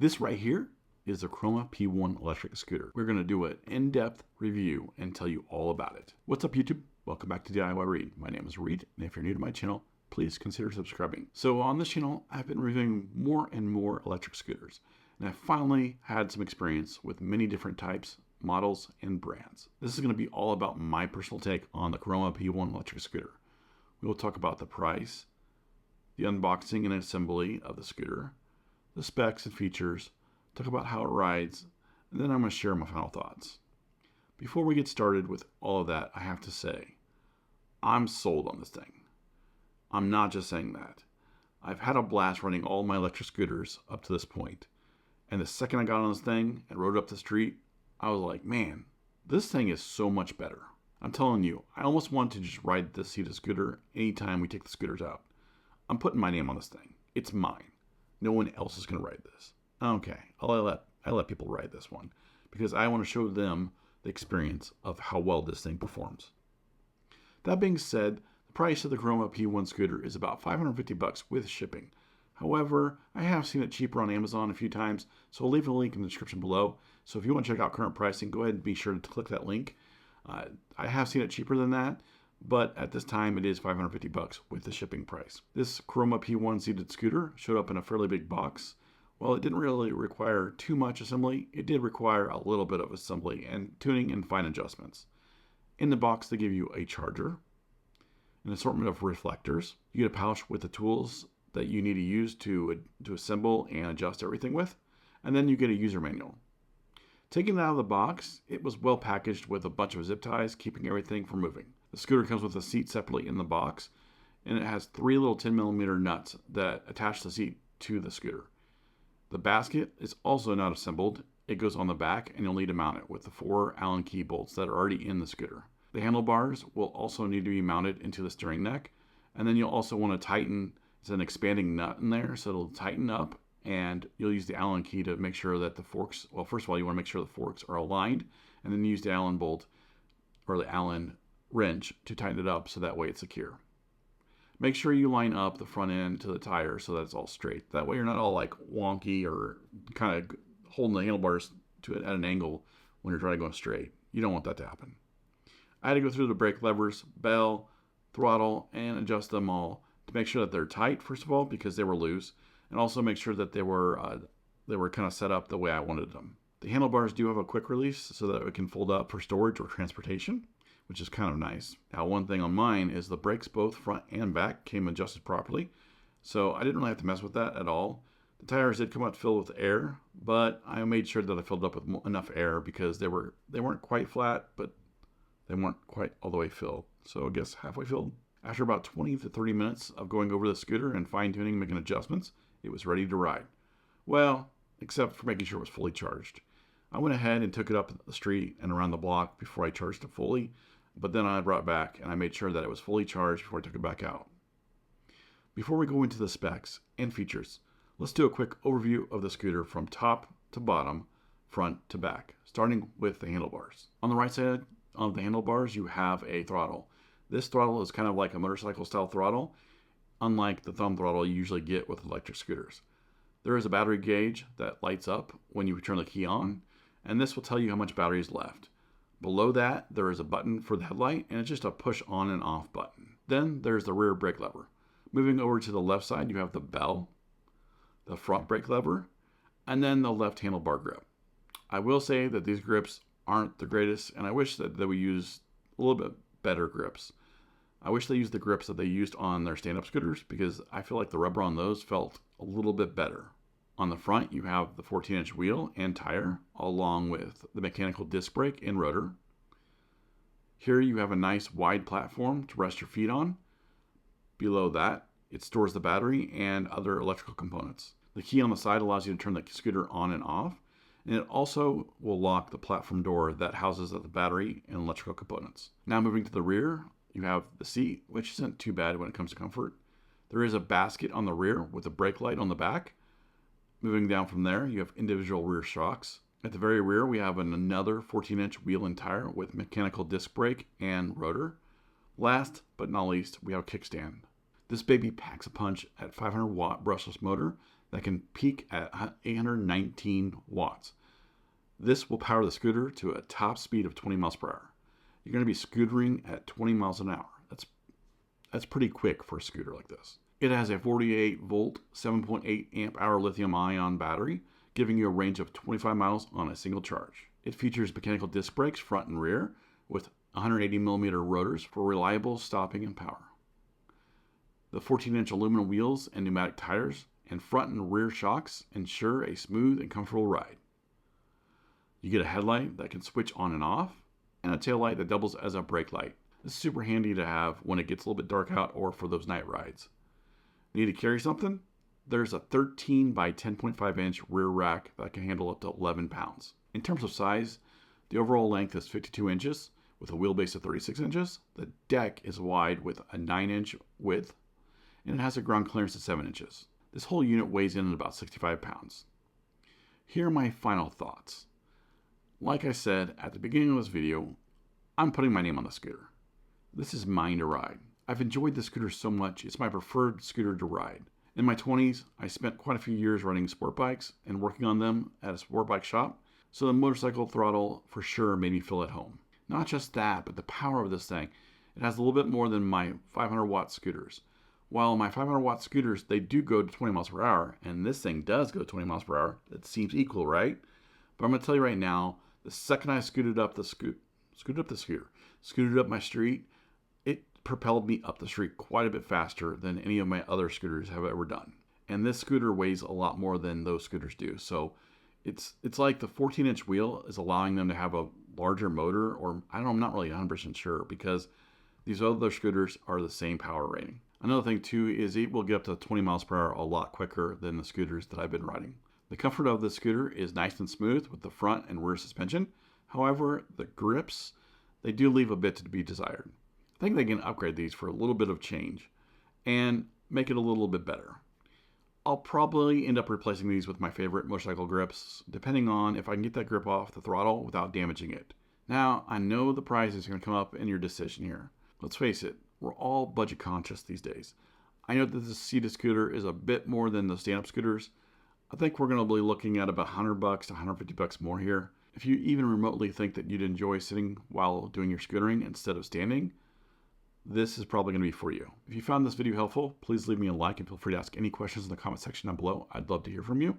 This right here is the Caroma P1 Electric Scooter. We're going to do an in-depth review and tell you all about it. What's up, YouTube? Welcome back to DIY Reed. My name is Reed, and if you're new to my channel, please consider subscribing. So on this channel, I've been reviewing more and more electric scooters, and I finally had some experience with many different types, models, and brands. This is going to be all about my personal take on the Caroma P1 Electric Scooter. We will talk about the price, the unboxing and assembly of the scooter, the specs and features, talk about how it rides, and then I'm going to share my final thoughts. Before we get started with all of that, I have to say, I'm sold on this thing. I'm not just saying that. I've had a blast running all my electric scooters up to this point, and the second I got on this thing and rode up the street, I was like, man, this thing is so much better. I'm telling you, I almost want to just ride this seat of scooter anytime we take the scooters out. I'm putting my name on this thing. It's mine. No one else is going to ride this. Okay, I let people ride this one because I want to show them the experience of how well this thing performs. That being said, the price of the Caroma P1 scooter is about $550 with shipping. However, I have seen it cheaper on Amazon a few times, so I'll leave a link in the description below. So if you want to check out current pricing, go ahead and be sure to click that link. I have seen it cheaper than that, but at this time it is $550 with the shipping price. This Caroma P1 seated scooter showed up in a fairly big box. While it didn't really require too much assembly, it did require a little bit of assembly and tuning and fine adjustments. In the box, they give you a charger, an assortment of reflectors. You get a pouch with the tools that you need to use to assemble and adjust everything with, and then you get a user manual. Taking it out of the box, it was well packaged with a bunch of zip ties, keeping everything from moving. The scooter comes with a seat separately in the box, and it has 3 little 10mm nuts that attach the seat to the scooter. The basket is also not assembled. It goes on the back, and you'll need to mount it with the 4 Allen key bolts that are already in the scooter. The handlebars will also need to be mounted into the steering neck, and then you'll also want to tighten. It's an expanding nut in there, so it'll tighten up, and you'll use the Allen key to make sure that the forks, well, first of all, you want to make sure the forks are aligned, and then use the Allen bolt or the Allen wrench to tighten it up so that way it's secure. Make sure you line up the front end to the tire so that it's all straight. That way you're not all like wonky or kind of holding the handlebars at an angle when you're trying to go straight. You don't want that to happen. I had to go through the brake levers, bell, throttle, and adjust them all to make sure that they're tight, first of all, because they were loose, and also make sure that they were kind of set up the way I wanted them. The handlebars do have a quick release so that it can fold up for storage or transportation, which is kind of nice. Now, one thing on mine is the brakes, both front and back, came adjusted properly, so I didn't really have to mess with that at all. The tires did come out filled with air, but I made sure that I filled up with enough air because they weren't quite flat, but they weren't quite all the way filled. So I guess halfway filled. After about 20 to 30 minutes of going over the scooter and fine-tuning, making adjustments, it was ready to ride. Well, except for making sure it was fully charged. I went ahead and took it up the street and around the block before I charged it fully, but then I brought it back and I made sure that it was fully charged before I took it back out. Before we go into the specs and features, let's do a quick overview of the scooter from top to bottom, front to back, starting with the handlebars. On the right side of the handlebars, you have a throttle. This throttle is kind of like a motorcycle style throttle, unlike the thumb throttle you usually get with electric scooters. There is a battery gauge that lights up when you turn the key on, and this will tell you how much battery is left. Below that, there is a button for the headlight, and it's just a push on and off button. Then there's the rear brake lever. Moving over to the left side, you have the bell, the front brake lever, and then the left handlebar grip. I will say that these grips aren't the greatest, and I wish that we use a little bit better grips. I wish they used the grips that they used on their stand-up scooters because I feel like the rubber on those felt a little bit better. On the front, you have the 14-inch wheel and tire, along with the mechanical disc brake and rotor. Here you have a nice wide platform to rest your feet on. Below that, it stores the battery and other electrical components. The key on the side allows you to turn the scooter on and off, and it also will lock the platform door that houses the battery and electrical components. Now moving to the rear, you have the seat, which isn't too bad when it comes to comfort. There is a basket on the rear with a brake light on the back. Moving down from there, you have individual rear shocks. At the very rear, we have another 14-inch wheel and tire with mechanical disc brake and rotor. Last but not least, we have a kickstand. This baby packs a punch at 500-watt brushless motor that can peak at 819 watts. This will power the scooter to a top speed of 20 miles per hour. You're going to be scootering at 20 miles an hour. That's pretty quick for a scooter like this. It has a 48 volt, 7.8 amp hour lithium ion battery, giving you a range of 25 miles on a single charge. It features mechanical disc brakes front and rear with 180 millimeter rotors for reliable stopping and power. The 14-inch aluminum wheels and pneumatic tires and front and rear shocks ensure a smooth and comfortable ride. You get a headlight that can switch on and off, and a tail light that doubles as a brake light. This is super handy to have when it gets a little bit dark out or for those night rides. Need to carry something? There's a 13 by 10.5 inch rear rack that can handle up to 11 pounds. In terms of size, the overall length is 52 inches with a wheelbase of 36 inches. The deck is wide with a 9-inch width, and it has a ground clearance of 7 inches. This whole unit weighs in at about 65 pounds. Here are my final thoughts. Like I said at the beginning of this video, I'm putting my name on the scooter. This is mine to ride. I've enjoyed the scooter so much, it's my preferred scooter to ride. In my 20s, I spent quite a few years riding sport bikes and working on them at a sport bike shop, so the motorcycle throttle for sure made me feel at home. Not just that, but the power of this thing. It has a little bit more than my 500 watt scooters. While my 500 watt scooters, they do go to 20 miles per hour, and this thing does go 20 miles per hour. That seems equal, right? But I'm going to tell you right now, the second I scooted up my street, it propelled me up the street quite a bit faster than any of my other scooters have ever done. And this scooter weighs a lot more than those scooters do. So it's like the 14-inch wheel is allowing them to have a larger motor, or I don't know, I'm not really 100% sure, because these other scooters are the same power rating. Another thing too is it will get up to 20 miles per hour a lot quicker than the scooters that I've been riding. The comfort of the scooter is nice and smooth with the front and rear suspension. However, the grips, they do leave a bit to be desired. I think they can upgrade these for a little bit of change and make it a little bit better. I'll probably end up replacing these with my favorite motorcycle grips, depending on if I can get that grip off the throttle without damaging it. Now, I know the price is going to come up in your decision here. Let's face it, we're all budget conscious these days. I know that the seated scooter is a bit more than the stand-up scooters. I think we're going to be looking at about $100 to $150 more here. If you even remotely think that you'd enjoy sitting while doing your scootering instead of standing, this is probably going to be for you. If you found this video helpful, please leave me a like and feel free to ask any questions in the comment section down below. I'd love to hear from you.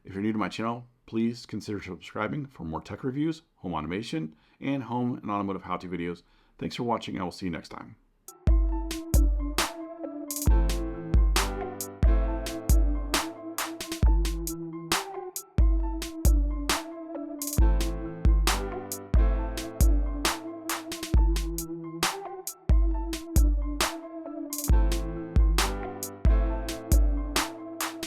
If you're new to my channel, please consider subscribing for more tech reviews, home automation, and home and automotive how-to videos. Thanks for watching. I will see you next time.